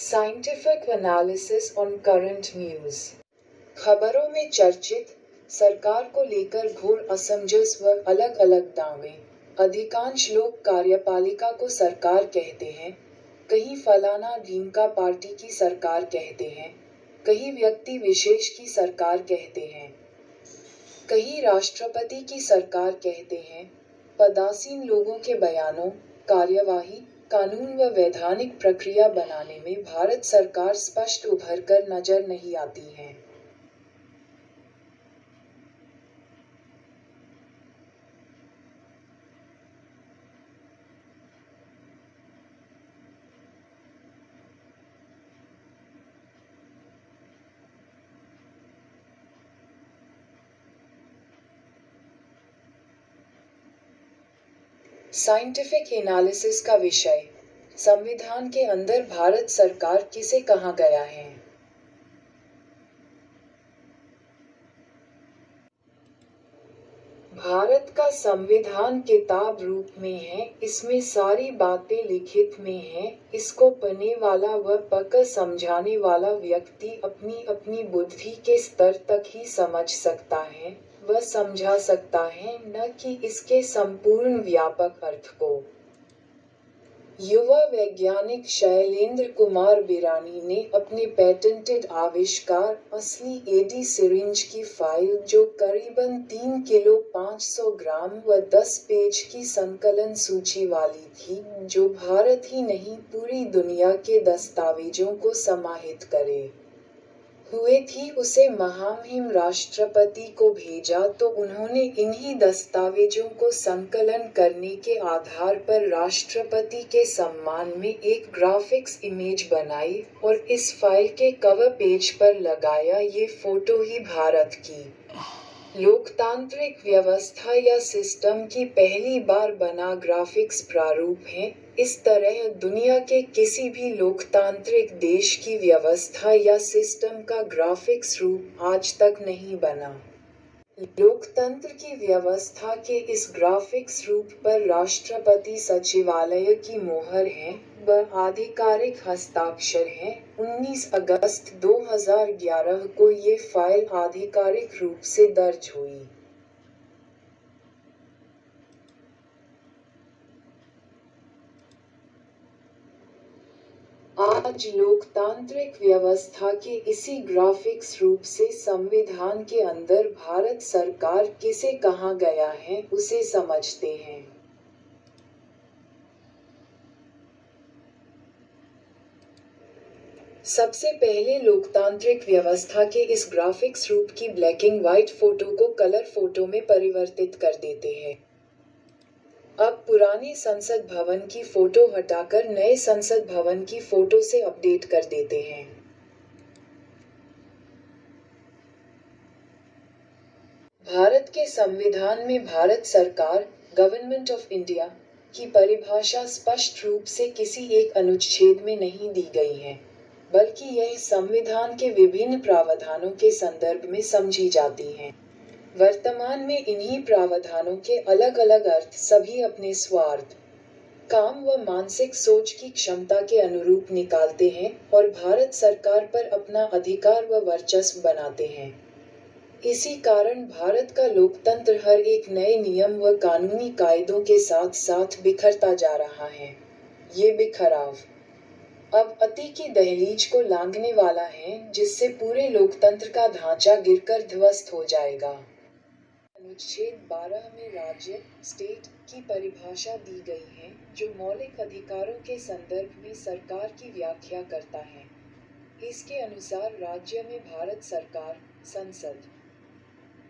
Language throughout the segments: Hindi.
Scientific analysis on current news. खबरों में चर्चित सरकार को लेकर घोर असमंजस व अलग अलग दावे। अधिकांश लोग कार्यपालिका को सरकार कहते हैं, कहीं फलाना ढीमका पार्टी की सरकार कहते हैं, कहीं व्यक्ति विशेष की सरकार कहते हैं, कहीं राष्ट्रपति की सरकार कहते हैं। पदासीन लोगों के बयानों, कार्यवाही, कानून व वैधानिक प्रक्रिया बनाने में भारत सरकार स्पष्ट उभर कर नजर नहीं आती है। साइंटिफिक एनालिसिस का विषय, संविधान के अंदर भारत सरकार किसे कहा गया है। भारत का संविधान किताब रूप में है, इसमें सारी बातें लिखित में हैं, इसको पढ़ने वाला व पढ़कर समझाने वाला व्यक्ति अपनी अपनी बुद्धि के स्तर तक ही समझ सकता है व समझा सकता है, न कि इसके संपूर्ण व्यापक अर्थ को। युवा वैज्ञानिक शैलेंद्र कुमार बिरानी ने अपने पेटेंटेड आविष्कार असली एडी सिरिंज की फाइल, जो करीबन 3 किलो 500 ग्राम व 10 पेज की संकलन सूची वाली थी, जो भारत ही नहीं पूरी दुनिया के दस्तावेजों को समाहित करे हुए थी, उसे महामहिम राष्ट्रपति को भेजा तो उन्होंने इन्हीं दस्तावेजों को संकलन करने के आधार पर राष्ट्रपति के सम्मान में एक ग्राफिक्स इमेज बनाई और इस फाइल के कवर पेज पर लगाया। ये फोटो ही भारत की लोकतांत्रिक व्यवस्था या सिस्टम की पहली बार बना ग्राफिक्स प्रारूप है। इस तरह दुनिया के किसी भी लोकतांत्रिक देश की व्यवस्था या सिस्टम का ग्राफिक्स रूप आज तक नहीं बना। लोकतंत्र की व्यवस्था के इस ग्राफिक्स रूप पर राष्ट्रपति सचिवालय की मोहर है व आधिकारिक हस्ताक्षर है। 19 अगस्त 2011 को ये फाइल आधिकारिक रूप से दर्ज हुई। आज लोकतांत्रिक व्यवस्था के इसी ग्राफिक्स रूप से संविधान के अंदर भारत सरकार किसे कहा गया है, उसे समझते हैं। सबसे पहले लोकतांत्रिक व्यवस्था के इस ग्राफिक्स रूप की ब्लैक एंड व्हाइट फोटो को कलर फोटो में परिवर्तित कर देते हैं। अब पुराने संसद भवन की फोटो हटाकर नए संसद भवन की फोटो से अपडेट कर देते हैं। भारत के संविधान में भारत सरकार, गवर्नमेंट ऑफ इंडिया, की परिभाषा स्पष्ट रूप से किसी एक अनुच्छेद में नहीं दी गई है, बल्कि यह संविधान के विभिन्न प्रावधानों के संदर्भ में समझी जाती है। वर्तमान में इन्हीं प्रावधानों के अलग अलग अर्थ सभी अपने स्वार्थ, काम व मानसिक सोच की क्षमता के अनुरूप निकालते हैं और भारत सरकार पर अपना अधिकार व वर्चस्व बनाते हैं। इसी कारण भारत का लोकतंत्र हर एक नए नियम व कानूनी कायदों के साथ साथ बिखरता जा रहा है। ये बिखराव अब अति की दहलीज को लांघने वाला है, जिससे पूरे लोकतंत्र का ढांचा गिरकर ध्वस्त हो जाएगा। अनुच्छेद 12 में राज्य, स्टेट, की परिभाषा दी गई है, जो मौलिक अधिकारों के संदर्भ में सरकार की व्याख्या करता है। इसके अनुसार राज्य में भारत सरकार, संसद,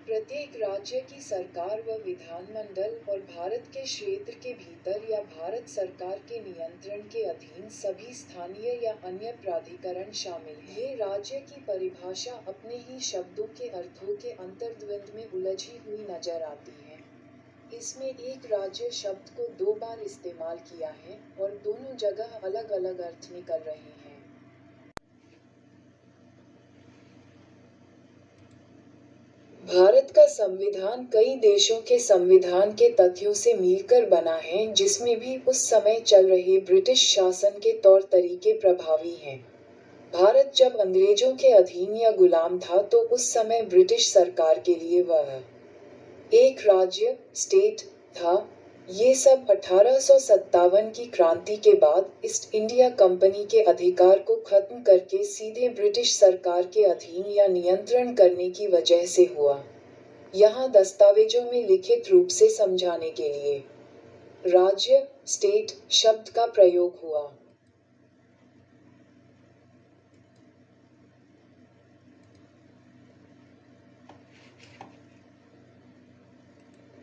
प्रत्येक राज्य की सरकार व विधानमंडल और भारत के क्षेत्र के भीतर या भारत सरकार के नियंत्रण के अधीन सभी स्थानीय या अन्य प्राधिकरण शामिल हैं। ये राज्य की परिभाषा अपने ही शब्दों के अर्थों के अंतर्द्वंद में उलझी हुई नजर आती है। इसमें एक राज्य शब्द को 2 बार इस्तेमाल किया है और दोनों जगह अलग अलग अर्थ निकल रहे हैं। भारत का संविधान कई देशों के संविधान के तथ्यों से मिलकर बना है, जिसमें भी उस समय चल रहे ब्रिटिश शासन के तौर तरीके प्रभावी हैं। भारत जब अंग्रेजों के अधीन या गुलाम था तो उस समय ब्रिटिश सरकार के लिए वह एक राज्य स्टेट था। ये सब 1857 की क्रांति के बाद ईस्ट इंडिया कंपनी के अधिकार को खत्म करके सीधे ब्रिटिश सरकार के अधीन या नियंत्रण करने की वजह से हुआ। यहाँ दस्तावेजों में लिखित रूप से समझाने के लिए राज्य स्टेट शब्द का प्रयोग हुआ।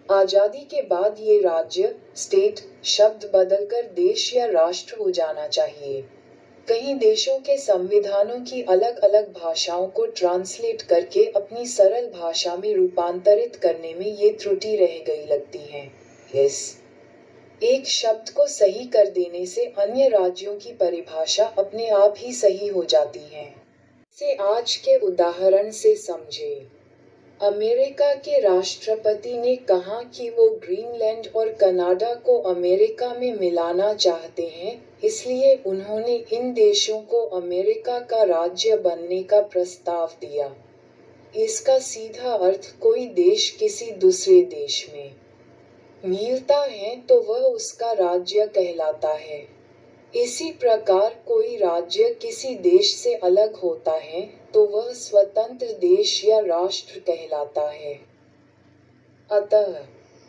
आजादी के बाद ये राज्य स्टेट शब्द बदलकर देश या राष्ट्र हो जाना चाहिए। कई देशों के संविधानों की अलग अलग भाषाओं को ट्रांसलेट करके अपनी सरल भाषा में रूपांतरित करने में ये त्रुटि रह गई लगती है। इस एक शब्द को सही कर देने से अन्य राज्यों की परिभाषा अपने आप ही सही हो जाती है। इसे आज के उदाहरण से समझे। अमेरिका के राष्ट्रपति ने कहा कि वो ग्रीनलैंड और कनाडा को अमेरिका में मिलाना चाहते हैं, इसलिए उन्होंने इन देशों को अमेरिका का राज्य बनने का प्रस्ताव दिया। इसका सीधा अर्थ कोई देश किसी दूसरे देश में मिलता है तो वह उसका राज्य कहलाता है। इसी प्रकार कोई राज्य किसी देश से अलग होता है तो वह स्वतंत्र देश या राष्ट्र कहलाता है। अतः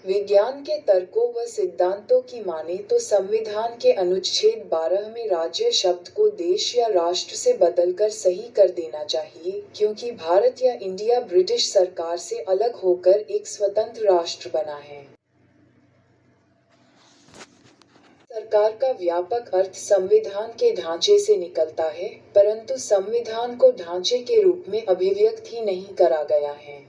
विज्ञान के तर्कों व सिद्धांतों की माने तो संविधान के अनुच्छेद 12 में राज्य शब्द को देश या राष्ट्र से बदलकर सही कर देना चाहिए, क्योंकि भारत या इंडिया ब्रिटिश सरकार से अलग होकर एक स्वतंत्र राष्ट्र बना है। सरकार का व्यापक अर्थ संविधान के ढांचे से निकलता है, परंतु संविधान को ढांचे के रूप में अभिव्यक्त ही नहीं करा गया है।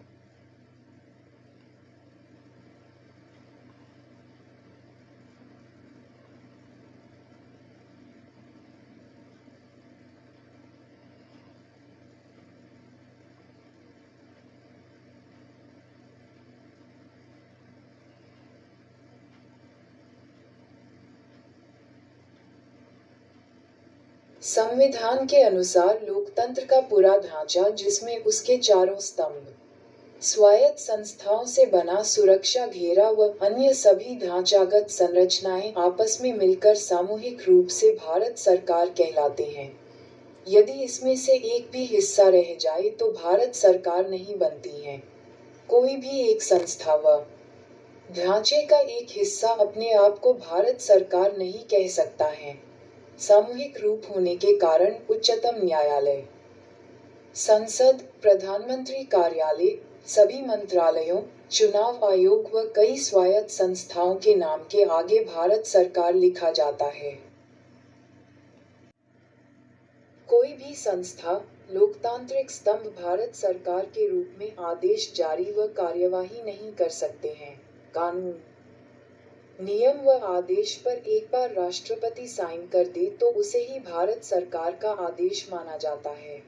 संविधान के अनुसार लोकतंत्र का पूरा ढांचा, जिसमें उसके चारों स्तंभ, स्वायत्त संस्थाओं से बना सुरक्षा घेरा व अन्य सभी ढांचागत संरचनाएं आपस में मिलकर सामूहिक रूप से भारत सरकार कहलाते हैं। यदि इसमें से एक भी हिस्सा रह जाए तो भारत सरकार नहीं बनती है। कोई भी एक संस्था व ढांचे का एक हिस्सा अपने आप को भारत सरकार नहीं कह सकता है। सामूहिक रूप होने के कारण उच्चतम न्यायालय, संसद, प्रधानमंत्री कार्यालय, सभी मंत्रालयों, चुनाव आयोग व कई स्वायत्त संस्थाओं के नाम के आगे भारत सरकार लिखा जाता है। कोई भी संस्था, लोकतांत्रिक स्तंभ भारत सरकार के रूप में आदेश जारी व कार्यवाही नहीं कर सकते हैं। कानून, नियम व आदेश पर एक बार राष्ट्रपति साइन कर दे तो उसे ही भारत सरकार का आदेश माना जाता है।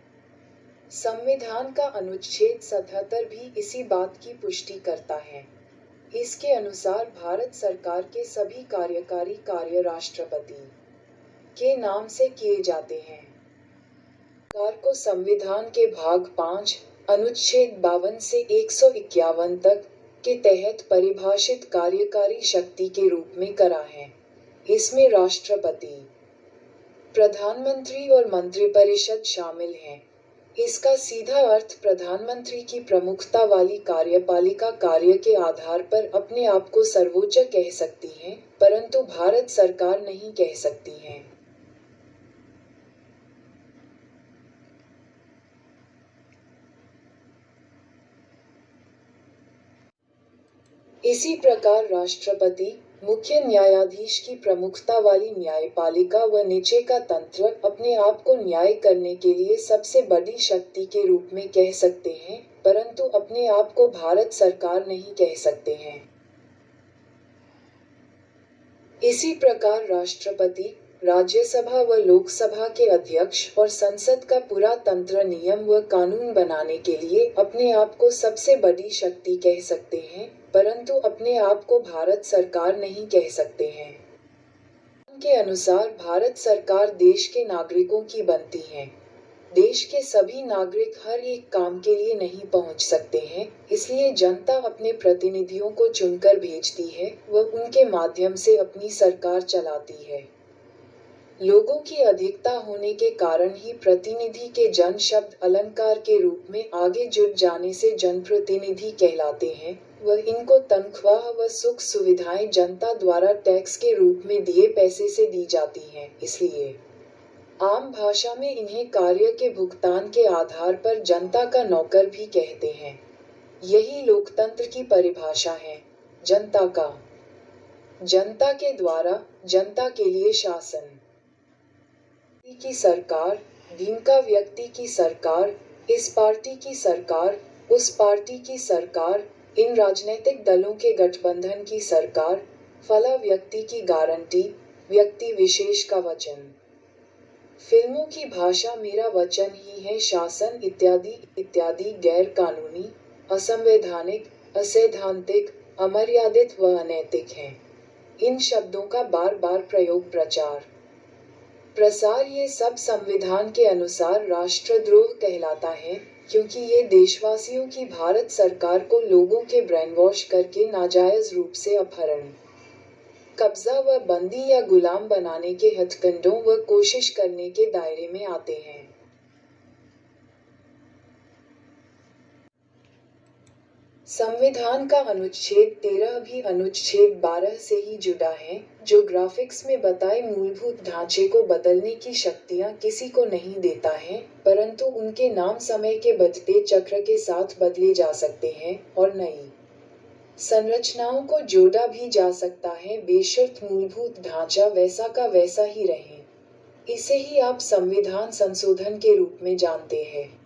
संविधान का अनुच्छेद 77 भी इसी बात की पुष्टि करता है। इसके अनुसार भारत सरकार के सभी कार्यकारी कार्य राष्ट्रपति के नाम से किए जाते हैं। सरकार को संविधान के भाग 5, अनुच्छेद 52 से 151 तक के तहत परिभाषित कार्यकारी शक्ति के रूप में करा है। इसमें राष्ट्रपति, प्रधानमंत्री और मंत्रिपरिषद शामिल हैं। इसका सीधा अर्थ प्रधानमंत्री की प्रमुखता वाली कार्यपालिका कार्य के आधार पर अपने आप को सर्वोच्च कह सकती है, परंतु भारत सरकार नहीं कह सकती है। इसी प्रकार राष्ट्रपति, मुख्य न्यायाधीश की प्रमुखता वाली न्यायपालिका व नीचे का तंत्र अपने आप को न्याय करने के लिए सबसे बड़ी शक्ति के रूप में कह सकते हैं, परंतु अपने आप को भारत सरकार नहीं कह सकते हैं। इसी प्रकार राष्ट्रपति, राज्यसभा व लोकसभा के अध्यक्ष और संसद का पूरा तंत्र नियम व कानून बनाने के लिए अपने आप को सबसे बड़ी शक्ति कह सकते हैं, परंतु अपने आप को भारत सरकार नहीं कह सकते हैं। के अनुसार भारत सरकार देश के नागरिकों की बनती है। देश के सभी नागरिक हर एक काम के लिए नहीं पहुंच सकते हैं, इसलिए जनता अपने प्रतिनिधियों को चुनकर भेजती है, वह उनके माध्यम से अपनी सरकार चलाती है। लोगों की अधिकता होने के कारण ही प्रतिनिधि के जन शब्द अलंकार के रूप में आगे जुड़ जाने से जनप्रतिनिधि कहलाते हैं। वह इनको तनख्वाह व सुख सुविधाएं जनता द्वारा टैक्स के रूप में दिए पैसे से दी जाती हैं, इसलिए आम भाषा में इन्हें कार्य के भुगतान के आधार पर जनता का नौकर भी कहते हैं। यही लोकतंत्र की परिभाषा है। जनता का, जनता के द्वारा, जनता के लिए शासन। की सरकार, दिन का व्यक्ति की सरकार, इस पार्टी की सरकार, उस पार्टी की सरकार, इन राजनीतिक दलों के गठबंधन की सरकार, फला व्यक्ति की गारंटी, व्यक्ति विशेष का वचन। फिल्मों की भाषा मेरा वचन ही है शासन इत्यादि इत्यादि गैर कानूनी, असंवैधानिक, असैद्धांतिक, अमर्यादित व अनैतिक हैं। इन शब्दों का बार बार प्रयोग, प्रचार, प्रसार ये सब संविधान के अनुसार राष्ट्रद्रोह कहलाता है, क्योंकि ये देशवासियों की भारत सरकार को लोगों के ब्रेनवॉश करके नाजायज रूप से अपहरण, कब्जा व बंदी या गुलाम बनाने के हथकंडों व कोशिश करने के दायरे में आते हैं। संविधान का अनुच्छेद 13 भी अनुच्छेद 12 से ही जुड़ा है, जो ग्राफिक्स में बताए मूलभूत ढांचे को बदलने की शक्तियां किसी को नहीं देता है, परंतु उनके नाम समय के बढ़ते चक्र के साथ बदले जा सकते हैं और नई संरचनाओं को जोड़ा भी जा सकता है, बेशर्त मूलभूत ढांचा वैसा का वैसा ही रहे। इसे ही आप संविधान संशोधन के रूप में जानते हैं।